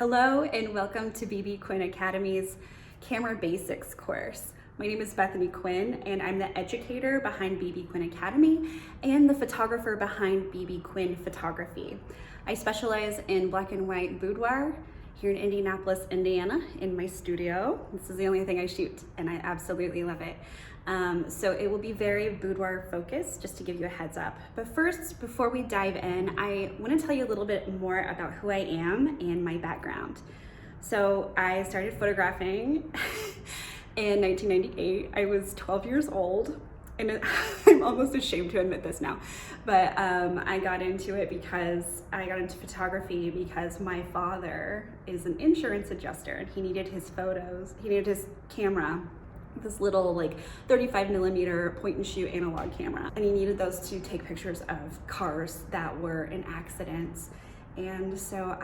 Hello and welcome to BB Quinn Academy's Camera Basics course. My name is Bethany Quinn and I'm the educator behind BB Quinn Academy and the photographer behind BB Quinn Photography. I specialize in black and white boudoir here in Indianapolis, Indiana in my studio. This is the only thing I shoot and I absolutely love it. So it will be very boudoir focused, just to give you a heads up. But first, before we dive in, I want to tell you a little bit more about who I am and my background. So I started photographing in 1998. I was 12 years old, and I'm almost ashamed to admit this now, but I got into it because I got into photography because my father is an insurance adjuster and he needed his camera, this little like 35mm point and shoot analog camera, and he needed those to take pictures of cars that were in accidents. And so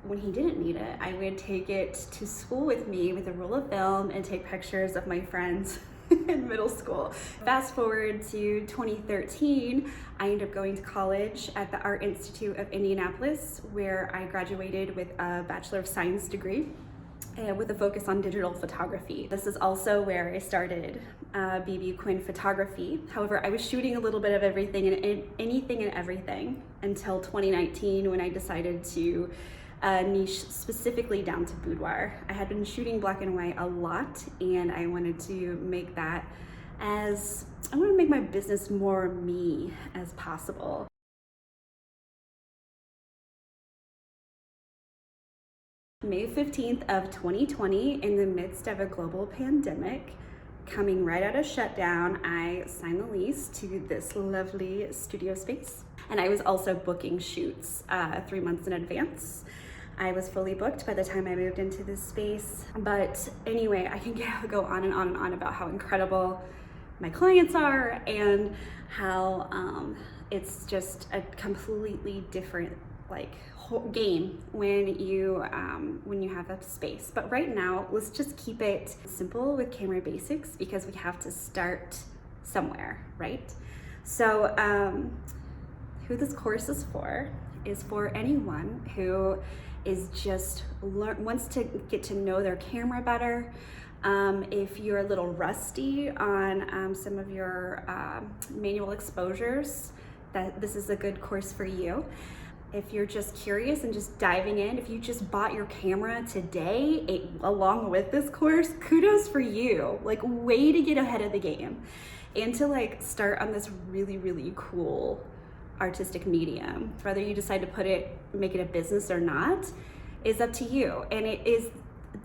when he didn't need it, I would take it to school with me with a roll of film and take pictures of my friends in middle school. Fast forward to 2013, I ended up going to college at the Art Institute of Indianapolis, where I graduated with a Bachelor of Science degree with a focus on digital photography. This is also where I started BB Quinn Photography. However, I was shooting a little bit of everything and anything and everything until 2019, when I decided to niche specifically down to boudoir. I had been shooting black and white a lot, and I wanted to make my business more me as possible. May 15th of 2020, in the midst of a global pandemic, coming right out of shutdown, I signed the lease to this lovely studio space. And I was also booking shoots 3 months in advance. I was fully booked by the time I moved into this space. But anyway, I can go on and on and on about how incredible my clients are and how it's just a completely different game when you have a space. But right now, let's just keep it simple with camera basics, because we have to start somewhere, right? So who this course is for anyone who is wants to get to know their camera better. If you're a little rusty on some of your manual exposures, this is a good course for you. If you're just curious and just diving in, if you just bought your camera today along with this course, kudos for you. Way to get ahead of the game and to start on this really, really cool artistic medium. Whether you decide to make it a business or not is up to you. And it is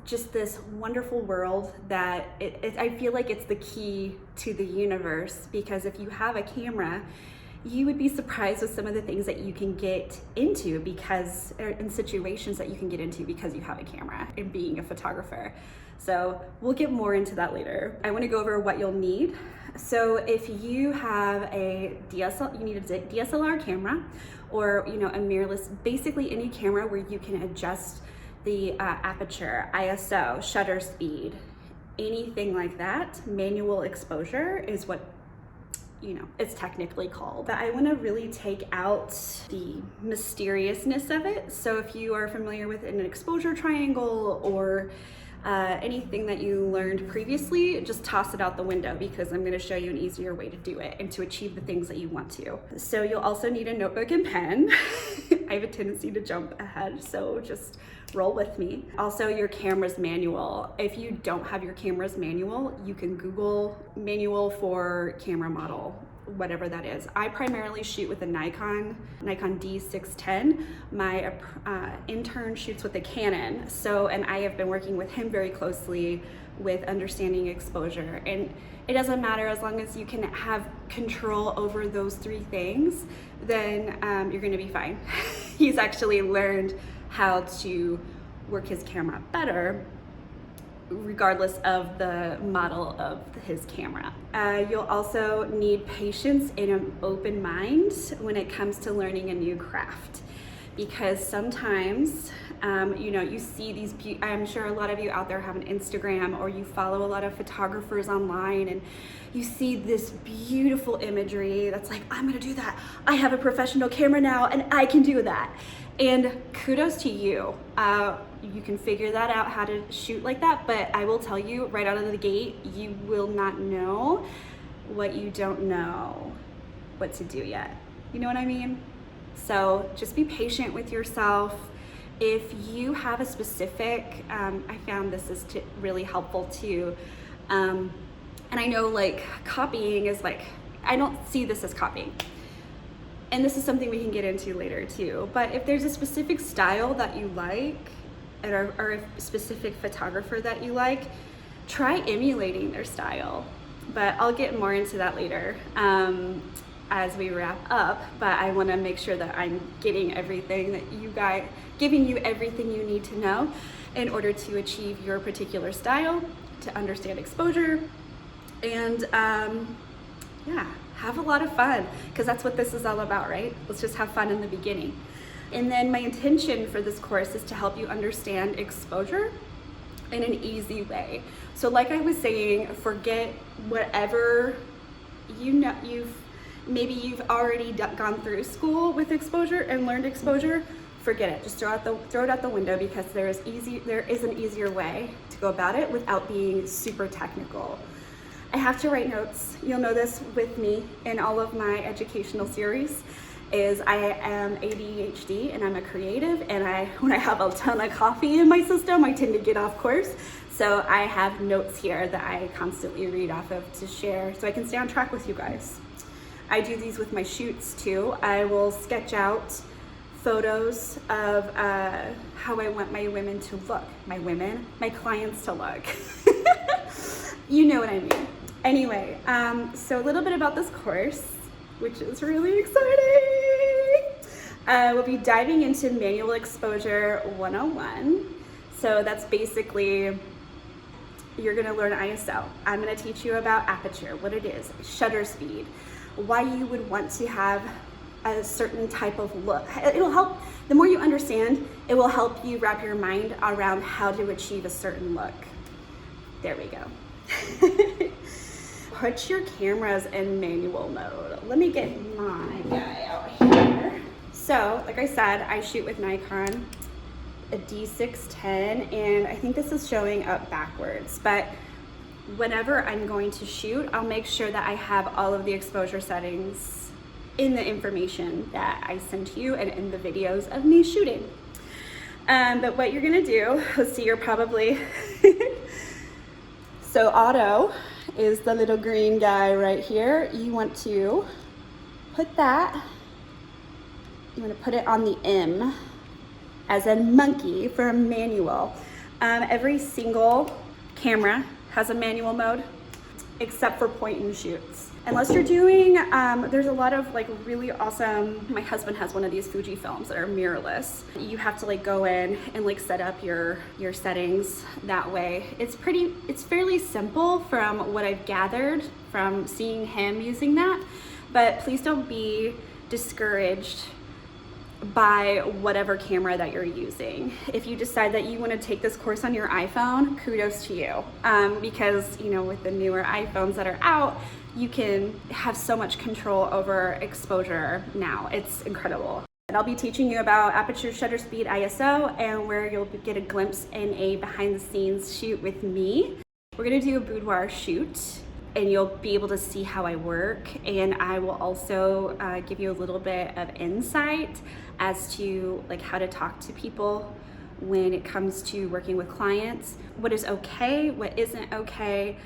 just this wonderful world that I feel like it's the key to the universe, because if you have a camera, you would be surprised with some of the things that you can get into in situations that you can get into because you have a camera and being a photographer. So we'll get more into that later. I want to go over what you'll need. So if you have you need a DSLR camera, or a mirrorless, basically any camera where you can adjust the aperture, ISO, shutter speed, anything like that. Manual exposure is what it's technically called. But I want to really take out the mysteriousness of it. So if you are familiar with an exposure triangle or anything that you learned previously, just toss it out the window, because I'm going to show you an easier way to do it and to achieve the things that you want to. So you'll also need a notebook and pen. I have a tendency to jump ahead, so just roll with me. Also, your camera's manual. If you don't have your camera's manual, you can Google manual for camera model, whatever that is. I primarily shoot with a Nikon D610. My intern shoots with a Canon, and I have been working with him very closely with understanding exposure. And it doesn't matter, as long as you can have control over those three things, then you're gonna be fine. He's actually learned how to work his camera better regardless of the model of his camera. You'll also need patience and an open mind when it comes to learning a new craft, because sometimes you see these I'm sure a lot of you out there have an Instagram, or you follow a lot of photographers online, and you see this beautiful imagery that's like, I'm gonna do that, I have a professional camera now and I can do that. And kudos to you. You can figure that out, how to shoot like that, but I will tell you right out of the gate, you will not know what you don't know what to do yet. You know what I mean? So just be patient with yourself. If you have a specific, I found this is really helpful too. And I know like copying is like, I don't see this as copying. And this is something we can get into later too. But if there's a specific style that you like, or a specific photographer that you like, try emulating their style. But I'll get more into that later as we wrap up. But I wanna make sure that I'm getting everything that you guys, giving you everything you need to know in order to achieve your particular style, to understand exposure, and yeah, have a lot of fun, because that's what this is all about, right? Let's just have fun in the beginning. And then my intention for this course is to help you understand exposure in an easy way. So like I was saying, forget whatever you know, maybe you've already gone through school with exposure and learned exposure. Forget it, just throw it out the window, because there is an easier way to go about it without being super technical. I have to write notes. You'll know this with me in all of my educational series, is I am ADHD and I'm a creative, and when I have a ton of coffee in my system, I tend to get off course. So I have notes here that I constantly read off of to share so I can stay on track with you guys. I do these with my shoots too. I will sketch out photos of how I want my women to look. My clients to look. You know what I mean. Anyway, so a little bit about this course, which is really exciting. We'll be diving into Manual Exposure 101. So that's basically, you're gonna learn ISO. I'm gonna teach you about aperture, what it is, shutter speed, why you would want to have a certain type of look. It'll help, the more you understand, it will help you wrap your mind around how to achieve a certain look. There we go. Put your cameras in manual mode. Let me get my guy out here. So, like I said, I shoot with Nikon, a D610, and I think this is showing up backwards, but whenever I'm going to shoot, I'll make sure that I have all of the exposure settings in the information that I send to you and in the videos of me shooting. But what you're gonna do, let's see, you're probably, so auto is the little green guy right here. You want to put that, you want to put it on the M, as in monkey for manual. Every single camera has a manual mode, except for point and shoots. Unless you're doing, there's a lot of like really awesome, my husband has one of these Fuji films that are mirrorless. You have to like go in and like set up your settings that way. It's fairly simple from what I've gathered from seeing him using that, but please don't be discouraged by whatever camera that you're using. If you decide that you want to take this course on your iPhone, kudos to you, because you know, with the newer iPhones that are out, you can have so much control over exposure now. It's incredible. And I'll be teaching you about aperture, shutter speed, ISO, and where you'll get a glimpse in a behind the scenes shoot with me. We're gonna do a boudoir shoot, and you'll be able to see how I work, and I will also give you a little bit of insight as to like how to talk to people when it comes to working with clients, what is okay, what isn't okay.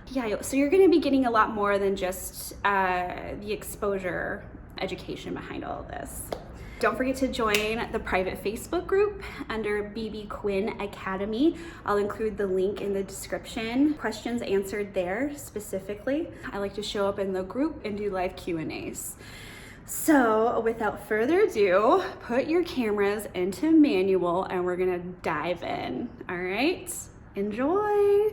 Yeah, so you're gonna be getting a lot more than just the exposure education behind all of this. Don't forget to join the private Facebook group under BB Quinn Academy. I'll include the link in the description. Questions answered there specifically. I like to show up in the group and do live Q&As. So without further ado, put your cameras into manual and we're gonna dive in. All right, enjoy.